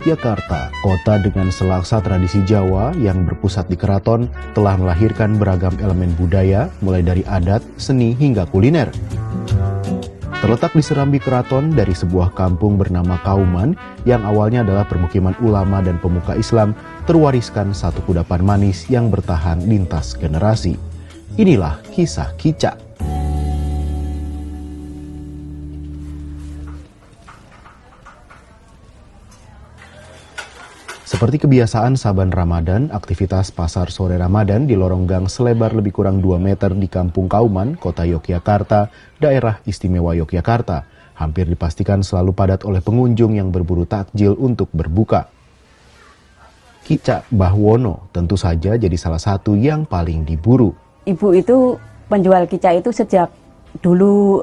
Yogyakarta, kota dengan selaksa tradisi Jawa yang berpusat di keraton, telah melahirkan beragam elemen budaya, mulai dari adat, seni, hingga kuliner. Terletak di serambi keraton dari sebuah kampung bernama Kauman, yang awalnya adalah permukiman ulama dan pemuka Islam, terwariskan satu kudapan manis yang bertahan lintas generasi. Inilah kisah Kicak. Seperti kebiasaan saban Ramadan, aktivitas pasar sore Ramadan di lorong gang selebar lebih kurang 2 meter di Kampung Kauman, Kota Yogyakarta, Daerah Istimewa Yogyakarta, hampir dipastikan selalu padat oleh pengunjung yang berburu takjil untuk berbuka. Kicak Mbah Wono tentu saja jadi salah satu yang paling diburu. Ibu itu penjual kicak itu sejak dulu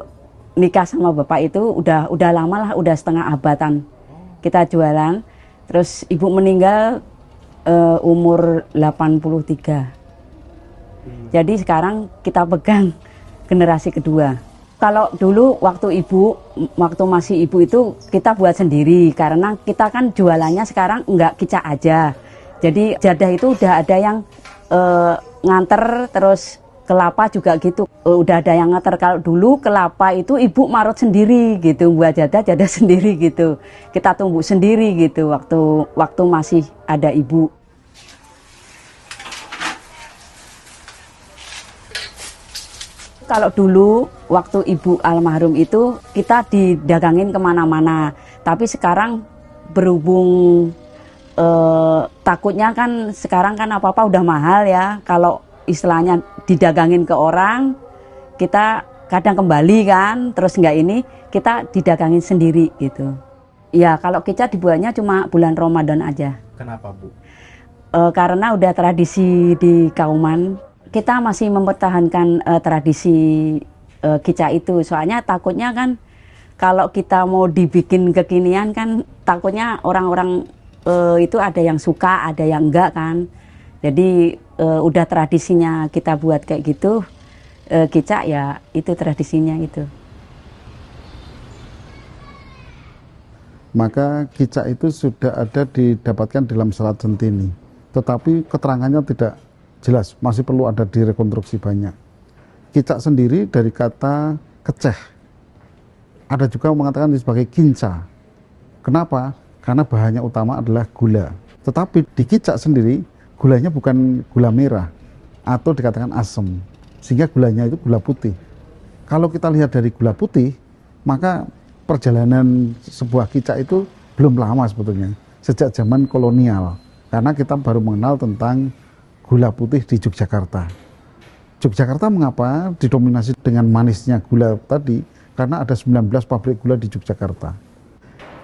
nikah sama bapak itu udah lama lah, udah setengah abadan kita jualan. Terus ibu meninggal umur 83. Jadi sekarang kita pegang generasi kedua. Kalau dulu waktu masih ibu itu kita buat sendiri. Karena kita kan jualannya sekarang enggak kicak aja. Jadi jadah itu udah ada yang nganter, terus kelapa juga gitu. Udah ada yang nganter. Kalau dulu kelapa itu ibu marut sendiri gitu, buat jadah sendiri gitu. Kita tumbuk sendiri gitu waktu masih ada ibu. Kalau dulu waktu ibu almarhum itu kita didagangin kemana-mana. Tapi sekarang berhubung takutnya kan sekarang kan apa-apa udah mahal ya. Kalau istilahnya didagangin ke orang, kita kadang kembali kan, terus enggak ini, kita didagangin sendiri gitu. Ya kalau kicak dibuatnya cuma bulan Ramadan aja. Kenapa, Bu? Karena udah tradisi di Kauman, kita masih mempertahankan tradisi kicak itu. Soalnya takutnya kan kalau kita mau dibikin kekinian kan takutnya orang-orang itu ada yang suka, ada yang enggak kan. Jadi udah tradisinya kita buat kayak gitu, kicak ya itu tradisinya itu. Maka kicak itu sudah ada didapatkan dalam Serat Centini, tetapi keterangannya tidak jelas, masih perlu ada direkonstruksi banyak. Kicak sendiri dari kata keceh, ada juga mengatakan sebagai kinca. Kenapa? Karena bahannya utama adalah gula. Tetapi di kicak sendiri gulanya bukan gula merah atau dikatakan asam, sehingga gulanya itu gula putih. Kalau kita lihat dari gula putih, maka perjalanan sebuah kicak itu belum lama sebetulnya, sejak zaman kolonial, karena kita baru mengenal tentang gula putih di Yogyakarta. Yogyakarta mengapa didominasi dengan manisnya gula tadi? Karena ada 19 pabrik gula di Yogyakarta.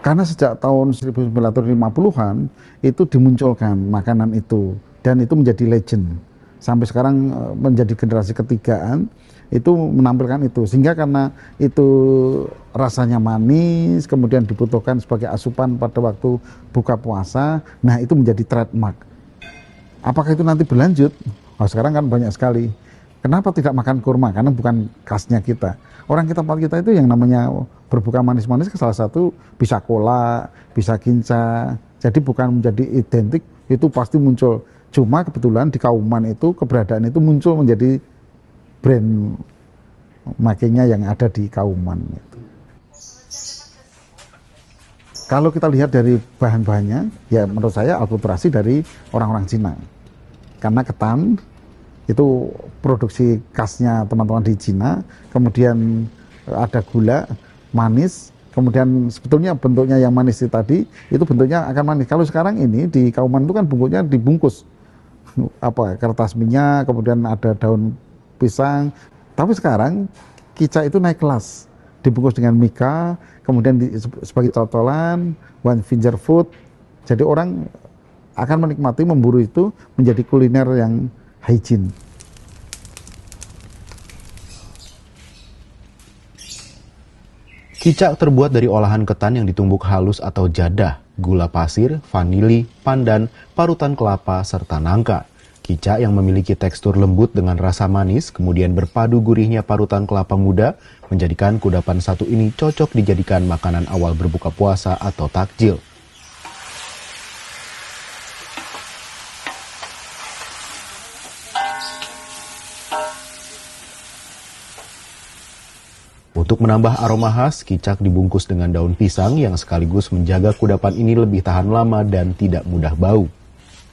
Karena sejak tahun 1950-an itu dimunculkan makanan itu, dan itu menjadi legend. Sampai sekarang menjadi generasi ketigaan itu menampilkan itu. Sehingga karena itu rasanya manis, kemudian dibutuhkan sebagai asupan pada waktu buka puasa, nah itu menjadi trademark. Apakah itu nanti berlanjut? Oh, sekarang kan banyak sekali. Kenapa tidak makan kurma? Karena bukan khasnya kita. Orang tempat kita itu yang namanya berbuka manis-manis, salah satu bisa kolak, bisa kinca. Jadi bukan menjadi identik, itu pasti muncul. Cuma kebetulan di Kauman itu keberadaan itu muncul menjadi brand makanya yang ada di Kauman. Kalau kita lihat dari bahan-bahannya, ya menurut saya akulturasi dari orang-orang Cina. Karena ketan itu produksi khasnya teman-teman di Cina, kemudian ada gula manis, kemudian sebetulnya bentuknya yang manis tadi itu bentuknya akan manis. Kalau sekarang ini di Kauman itu kan bentuknya dibungkus kertas minyak, kemudian ada daun pisang. Tapi sekarang kicak itu naik kelas, dibungkus dengan mika, kemudian sebagai cocolan, one finger food. Jadi orang akan menikmati memburu itu menjadi kuliner yang hygiene. Kicak terbuat dari olahan ketan yang ditumbuk halus atau jadah, gula pasir, vanili, pandan, parutan kelapa, serta nangka. Kicak yang memiliki tekstur lembut dengan rasa manis, kemudian berpadu gurihnya parutan kelapa muda, menjadikan kudapan satu ini cocok dijadikan makanan awal berbuka puasa atau takjil. Untuk menambah aroma khas, kicak dibungkus dengan daun pisang yang sekaligus menjaga kudapan ini lebih tahan lama dan tidak mudah bau.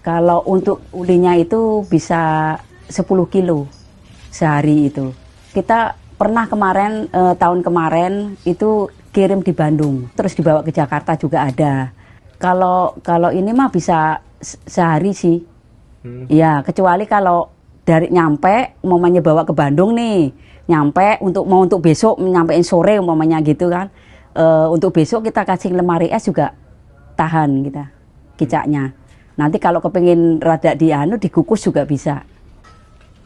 Kalau untuk ulinya itu bisa 10 kilo sehari itu. Kita pernah kemarin, tahun kemarin itu kirim di Bandung, terus dibawa ke Jakarta juga ada. Kalau ini mah bisa sehari sih. Ya, kecuali kalau dari nyampe, umpamanya bawa ke Bandung nih, nyampe untuk besok nyampein sore umpamanya gitu kan. Untuk besok kita kasih lemari es juga tahan kita kicaknya. Nanti kalau kepengin rada dikukus juga bisa.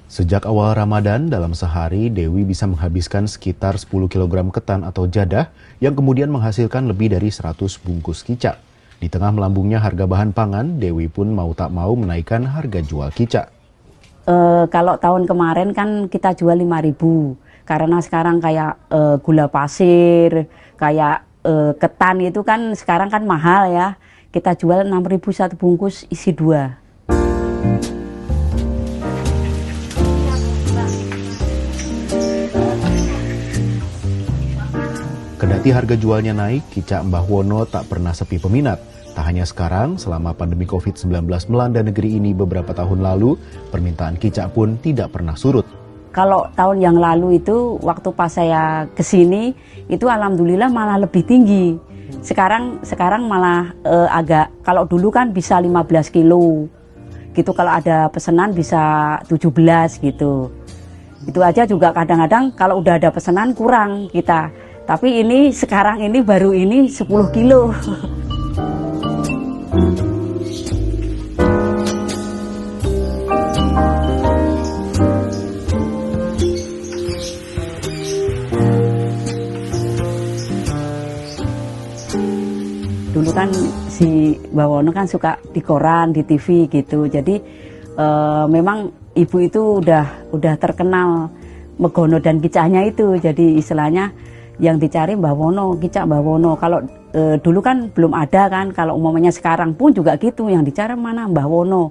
Sejak awal Ramadan, dalam sehari Dewi bisa menghabiskan sekitar 10 kg ketan atau jadah yang kemudian menghasilkan lebih dari 100 bungkus kicak. Di tengah melambungnya harga bahan pangan, Dewi pun mau tak mau menaikkan harga jual kicak. Kalau tahun kemarin kan kita jual 5.000, karena sekarang kayak gula pasir, kayak ketan itu kan sekarang kan mahal ya. Kita jual 6.000 satu bungkus isi 2. Kendati harga jualnya naik, kicak Mbah Wono tak pernah sepi peminat. Tak hanya sekarang, selama pandemi COVID-19 melanda negeri ini beberapa tahun lalu, permintaan kicak pun tidak pernah surut. Kalau tahun yang lalu itu, waktu pas saya kesini, itu alhamdulillah malah lebih tinggi. Sekarang malah agak, kalau dulu kan bisa 15 kilo. Gitu, kalau ada pesanan bisa 17 gitu. Itu aja juga kadang-kadang kalau udah ada pesanan kurang kita. Tapi ini sekarang ini baru ini 10 kilo. Dulu kan si Mbak Wono kan suka di koran, di TV gitu. Jadi memang ibu itu udah terkenal megono dan kicaknya itu. Jadi istilahnya yang dicari Mbah Wono, kicak Mbah Wono. Kalau dulu kan belum ada kan, kalau umumnya sekarang pun juga gitu, yang dicari mana Mbah Wono.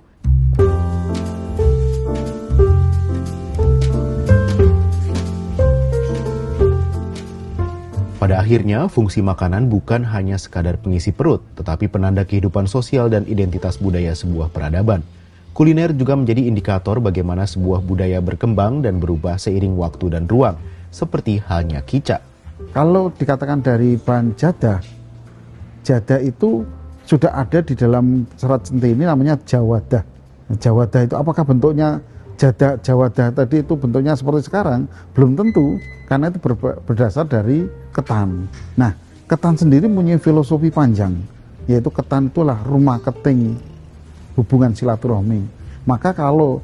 Pada akhirnya, fungsi makanan bukan hanya sekadar pengisi perut, tetapi penanda kehidupan sosial dan identitas budaya sebuah peradaban. Kuliner juga menjadi indikator bagaimana sebuah budaya berkembang dan berubah seiring waktu dan ruang, seperti halnya kicak. Kalau dikatakan dari bahan jadah itu sudah ada di dalam serat centini namanya jawadah. Jawadah itu apakah bentuknya jawadah tadi itu bentuknya seperti sekarang? Belum tentu, karena itu berdasar dari ketan. Nah, ketan sendiri punya filosofi panjang, yaitu ketan itulah rumah keting hubungan silaturahmi. Maka kalau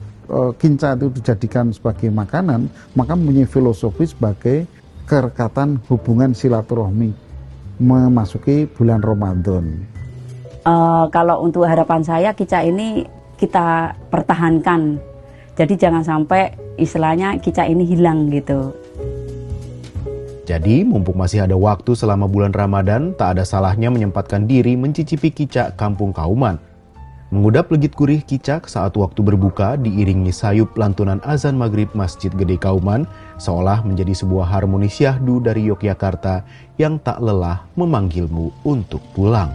kinca itu dijadikan sebagai makanan, maka punya filosofi sebagai kerekatan hubungan silaturahmi memasuki bulan Ramadan. Kalau untuk harapan saya kicak ini kita pertahankan. Jadi jangan sampai istilahnya kicak ini hilang gitu. Jadi, mumpung masih ada waktu selama bulan Ramadan, tak ada salahnya menyempatkan diri mencicipi kicak Kampung Kauman. Mengudap legit gurih kicak saat waktu berbuka diiringi sayup lantunan azan maghrib Masjid Gede Kauman seolah menjadi sebuah harmoni syahdu dari Yogyakarta yang tak lelah memanggilmu untuk pulang.